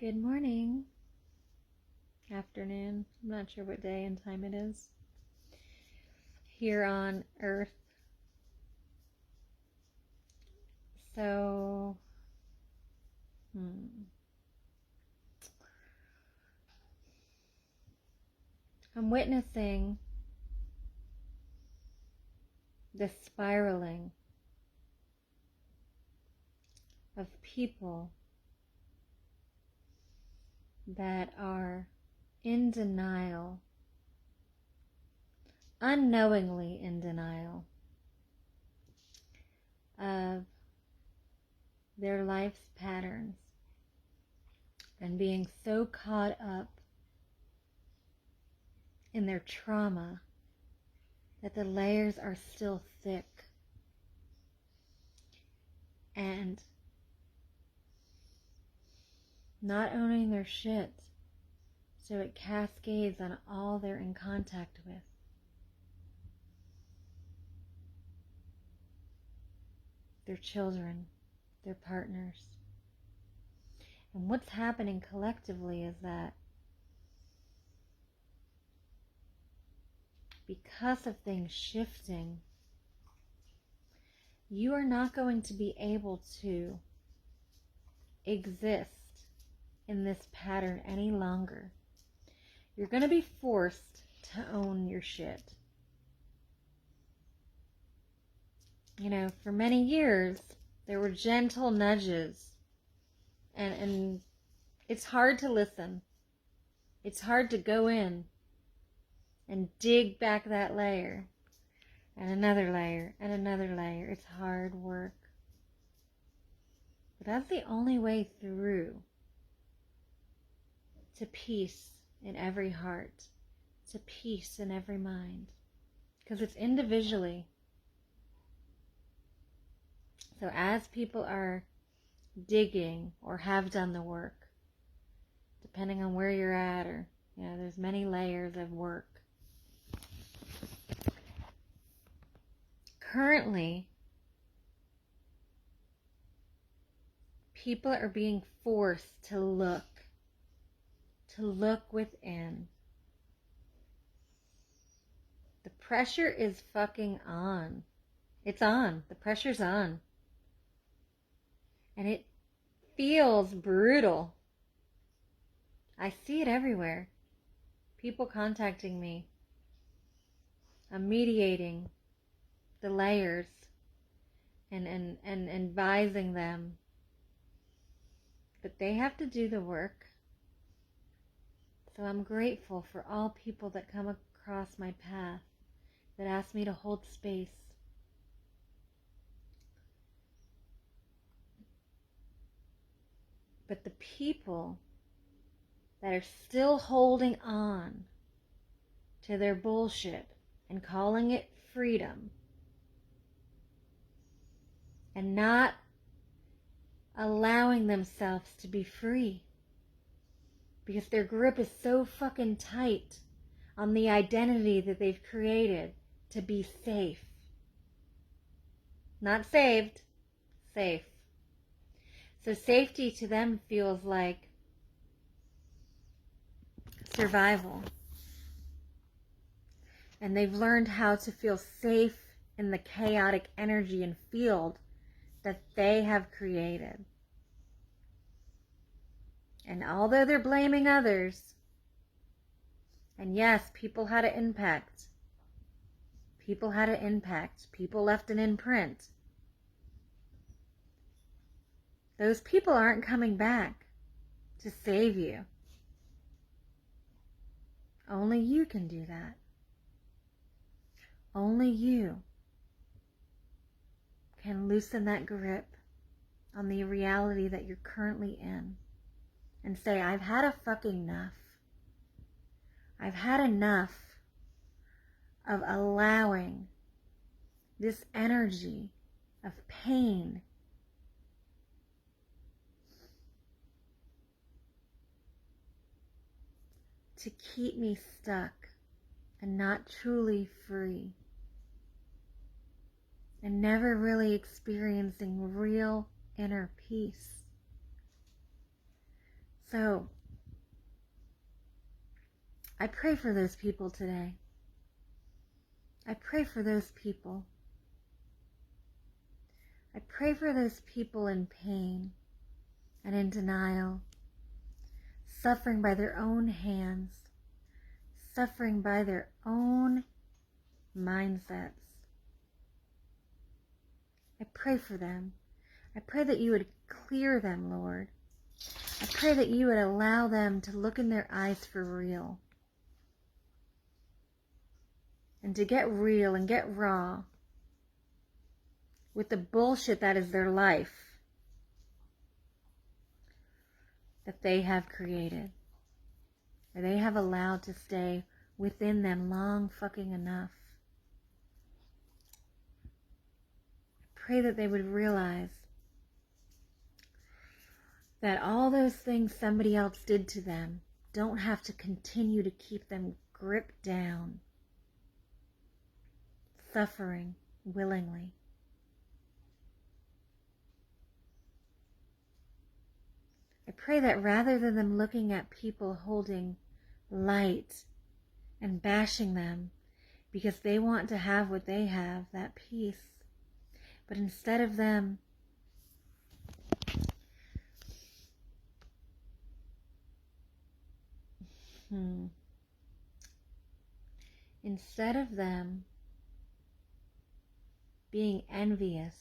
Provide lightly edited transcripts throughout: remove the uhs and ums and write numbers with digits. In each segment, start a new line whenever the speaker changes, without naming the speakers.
Good morning, afternoon, I'm not sure what day and time it is, here on Earth. So, I'm witnessing the spiraling of people that are in denial, unknowingly in denial of their life's patterns and being so caught up in their trauma that the layers are still thick, and not owning their shit, so it cascades on all they're in contact with. Their children, their partners. And what's happening collectively is that because of things shifting, you are not going to be able to exist in this pattern any longer. You're going to be forced to own your shit. You know, for many years, there were gentle nudges, and it's hard to listen. It's hard to go in and dig back that layer, and another layer, and another layer. It's hard work. But that's the only way through to peace in every heart, to peace in every mind, because it's individually. So as people are digging or have done the work, depending on where you're at, or, you know, there's many layers of work. Currently, people are being forced to look within. The pressure is fucking on. It's on. The pressure's on. And it feels brutal. I see it everywhere. People contacting me. I'm mediating the layers and advising them. But they have to do the work. So I'm grateful for all people that come across my path that ask me to hold space. But the people that are still holding on to their bullshit and calling it freedom and not allowing themselves to be free because their grip is so fucking tight on the identity that they've created to be safe. Not saved, safe. So safety to them feels like survival. And they've learned how to feel safe in the chaotic energy and field that they have created. And although they're blaming others, and yes, people had an impact. People had an impact. People left an imprint. Those people aren't coming back to save you. Only you can do that. Only you can loosen that grip on the reality that you're currently in and say, I've had a fucking enough. I've had enough of allowing this energy of pain to keep me stuck and not truly free, and never really experiencing real inner peace. So, I pray for those people today. I pray for those people. I pray for those people in pain and in denial, suffering by their own hands, suffering by their own mindsets. I pray for them. I pray that you would clear them, Lord. I pray that you would allow them to look in their eyes for real. And to get real and get raw with the bullshit that is their life that they have created, or they have allowed to stay within them long fucking enough. I pray that they would realize that all those things somebody else did to them don't have to continue to keep them gripped down, suffering willingly. I pray that rather than them looking at people holding light and bashing them because they want to have what they have, that peace, but instead of them being envious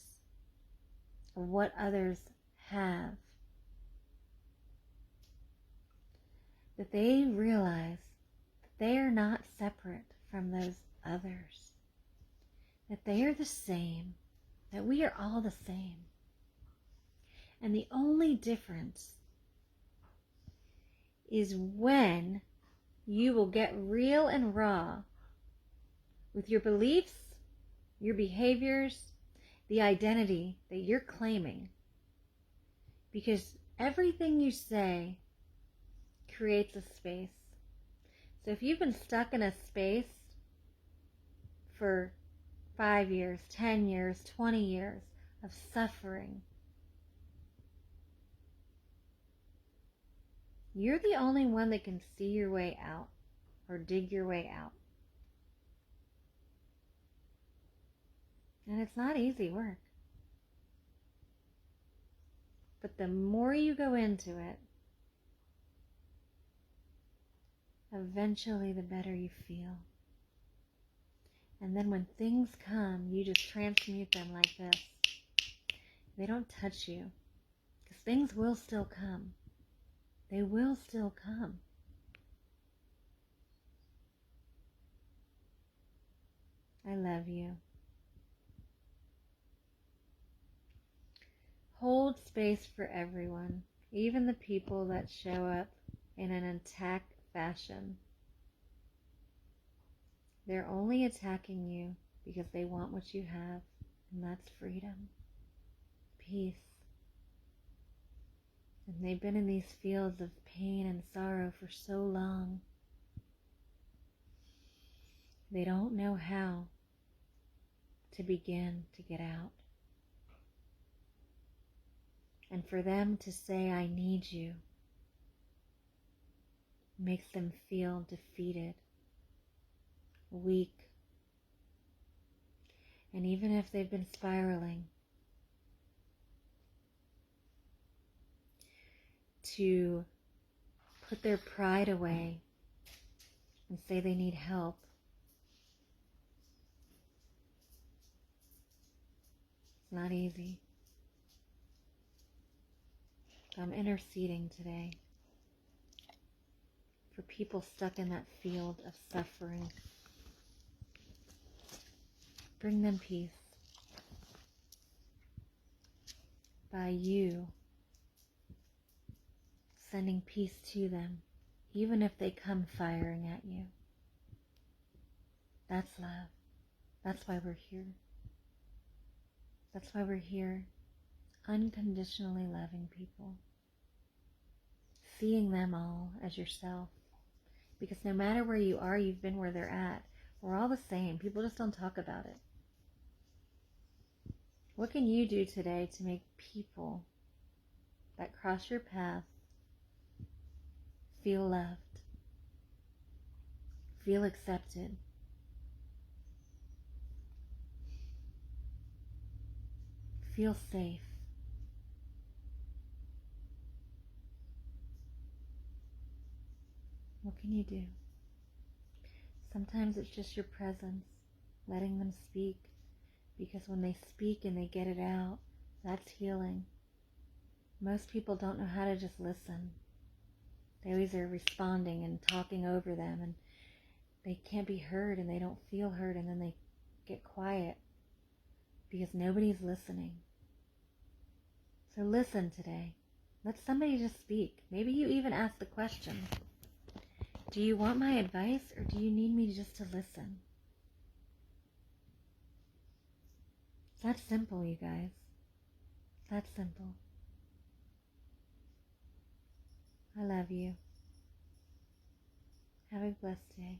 of what others have, that they realize that they are not separate from those others, that they are the same, that we are all the same. And the only difference is when you will get real and raw with your beliefs, your behaviors, the identity that you're claiming. Because everything you say creates a space. So if you've been stuck in a space for 5 years, 10 years, 20 years of suffering, you're the only one that can see your way out or dig your way out. And it's not easy work. But the more you go into it, eventually the better you feel. And then when things come, you just transmute them like this. They don't touch you. Because things will still come. They will still come. I love you. Hold space for everyone, even the people that show up in an attack fashion. They're only attacking you because they want what you have, and that's freedom, peace. And they've been in these fields of pain and sorrow for so long. They don't know how to begin to get out. And for them to say, I need you, makes them feel defeated, weak. And even if they've been spiraling, to put their pride away and say they need help, it's not easy. I'm interceding today for people stuck in that field of suffering. Bring them peace by you sending peace to them, even if they come firing at you. That's love. That's why we're here. That's why we're here, unconditionally loving people, seeing them all as yourself. Because no matter where you are, you've been where they're at. We're all the same. People just don't talk about it. What can you do today to make people that cross your path Feel loved. Feel accepted. Feel safe. What can you do? Sometimes it's just your presence, letting them speak, because when they speak and they get it out, that's healing. Most people don't know how to just listen. They're either responding and talking over them, and they can't be heard and they don't feel heard, and then they get quiet because nobody's listening. So listen today. Let somebody just speak. Maybe you even ask the question, do you want my advice or do you need me just to listen? It's that simple, you guys. It's that simple. I love you. Have a blessed day.